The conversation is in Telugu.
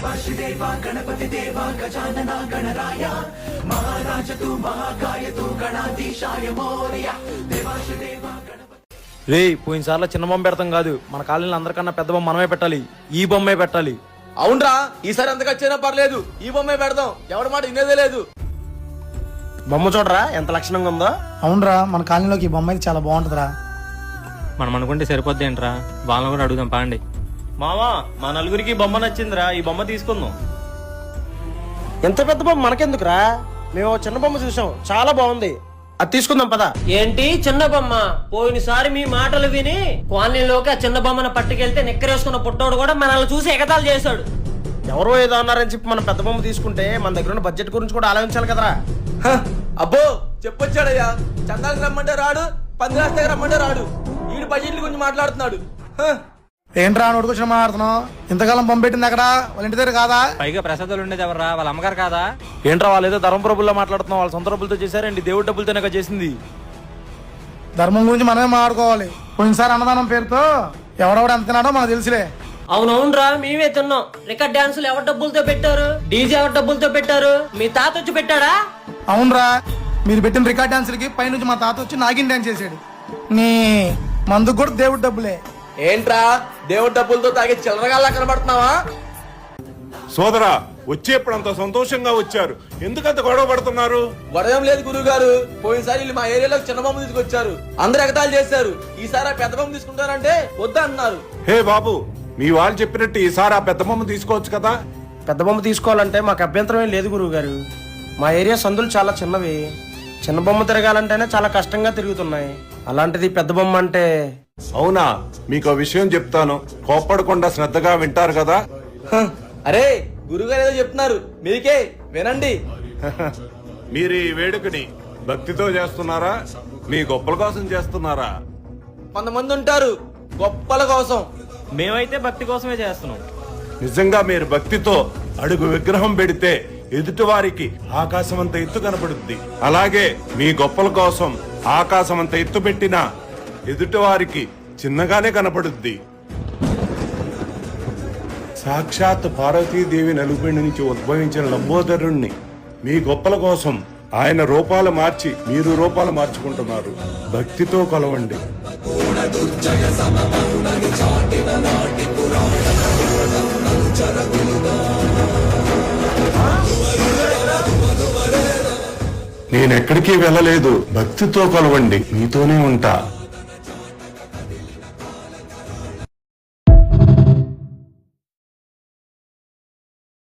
దేవాశ్రీదేవ గణపతి దేవ గజానన గణరాయ మహారాజ తు మహాకాయ తు గణాధీశాయ మోర్య దేవాశ్రీదేవ గణపతి. రే పోయినసార్లు చిన్న బొమ్మ పెడతాం కాదు, మన కాలనీలో అందరికన్నా పెద్ద బొమ్మ మనమే పెట్టాలి, ఈ బొమ్మే పెట్టాలి. అవునరా, ఈసారి ఎంత ఖర్చైనా పర్లేదు, ఈ బొమ్మే పెడదాం. ఎవరి మాట వినేదే లేదు. బొమ్మ చూడరా ఎంత లక్షణంగా ఉందో. అవునరా, మన కాలనీలోకి ఈ బొమ్మ అయితే చాలా బాగుంటుందిరా. మనం అనుకుంటే సరిపోద్ది ఏంట్రా, వాళ్ళని కూడా అడుగుదాం పాండి. మామా మా నలుగురికి బొమ్మ నచ్చిందిరా, ఈ బొమ్మ తీసుకుందాం. ఎంత పెద్ద బొమ్మ మనకెందుకురా, మేము చిన్న బొమ్మ చూసాం చాలా బాగుంది, అది తీసుకుందాం పదా. ఏంటి చిన్న బొమ్మ? పోయినసారి మీ మాటలు విని కాలనీలోకి ఆ చిన్న బొమ్మను పట్టుకెళ్తే నిక్కరేసుకున్న పుట్టోడు కూడా మనల్ని చూసి ఎగతాలు చేశాడు. ఎవరో ఏదో అన్నారని చెప్పి మనం పెద్ద బొమ్మ తీసుకుంటే మన దగ్గర ఉన్న బడ్జెట్ గురించి కూడా ఆలోచించాలి కదరా. అబ్బో చెప్పొచ్చాడయ్యా, చందాలకు రమ్మంటే రాడు, పందిరాస్ దగ్గర రమ్మంటే రాడు. ఈడు బడ్జెట్ల గురించి మాట్లాడుతున్నాడు. ఏంట్రా నోటుకొచ్చిన మాట్లాడుతున్నావు? ఇంతకాలం బొమ్మ పెట్టింది అక్కడ వాళ్ళ ఇంటి దగ్గర కాదా? పైగా ప్రసాదాలు ఉండేది ఎవర్రా, వాళ్ళ అమ్మగారు కాదా? ఏంట్రా వాళ్ళు ఏదో ధర్మప్రభుల్లో మాట్లాడుతున్నాం, వాళ్ళ సొంత డబ్బులతో చేశారండి, దేవుడి డబ్బులతోనే చేసింది. ధర్మం గురించి మనమే మాట్లాడుకోవాలి. పోయినసారి అన్నదానం పేరుతో ఎవడెవడు ఎంత తిన్నాడో మనకు తెలుసులే. అవునవునరా, మేమే తిన్నాం. రికార్డ్ డాన్సులు ఎవరి డబ్బులతో పెట్టారు? డీజే ఎవరి డబ్బులతో పెట్టారు? మీ తాత వచ్చి పెట్టాడా? అవునరా, మీరు పెట్టిన రికార్డ్ డాన్సులకి పైనుంచి మా తాత వచ్చి నాగిన్ డాన్స్ చేశాడు. నీ మందుకు కూడా దేవుడి డబ్బులే. ఏంట్రా దేవుడి డబ్బులతో తాగే చిల్లరగాల్లా కనబడుతున్నావా? సోదరా, వచ్చేప్పుడు సంతోషంగా వచ్చారు, ఎందుకంత గొడవ పడుతున్నారు? గొడవ లేదు గురువు గారు, పోయినసారి వీళ్ళు మా ఏరియాలోకి చిన్న బొమ్మ తీసుకొచ్చారు, అందరు ఎగతాలు చేశారు. ఈసారి ఆ పెద్ద బొమ్మ తీసుకుంటారంటే వద్దా అన్నారు. హే బాబు, మీ వాళ్ళు చెప్పినట్టు ఈసారి ఆ పెద్ద బొమ్మ తీసుకోవచ్చు కదా. పెద్ద బొమ్మ తీసుకోవాలంటే మాకు అభ్యంతరం ఏం లేదు గురువు గారు, మా ఏరియా సందులు చాలా చిన్నవి, చిన్న బొమ్మ తిరగాలంటేనే చాలా కష్టంగా తిరుగుతున్నాయి, అలాంటిది పెద్ద బొమ్మ అంటే. అవునా, మీకు విషయం చెప్తాను, కోప్పడకుండా శ్రద్ధగా వింటారు కదా. అరే గురుగారు ఏదో చెప్తున్నారు, మీకే వినండి. మీరు ఈ వేడుకని భక్తితో చేస్తున్నారా, మీ గొప్పల కోసం చేస్తున్నారా? కొంతమంది ఉంటారు గొప్పల కోసం, మేమైతే భక్తి కోసమే చేస్తున్నాం. నిజంగా మీరు భక్తితో అడుగు విగ్రహం పెడితే ఎదుటి వారికి ఆకాశం అంత ఎత్తు కనపడుద్ది. అలాగే మీ గొప్పల కోసం ఆకాశం అంత ఎత్తు పెట్టినా ఎదుటి వారికి చిన్నగానే కనపడుద్ది. సాక్షాత్ పార్వతీదేవి నలుగురి నుంచి ఉద్భవించిన లంబోదరుణ్ణి మీ గొప్పల కోసం ఆయన రూపాలు మార్చి మీరు రూపాలు మార్చుకుంటున్నారు. భక్తితో కొలవండి. నేనెక్కడికి వెళ్ళలేదు, భక్తితో కొలవండి, మీతోనే ఉంటా.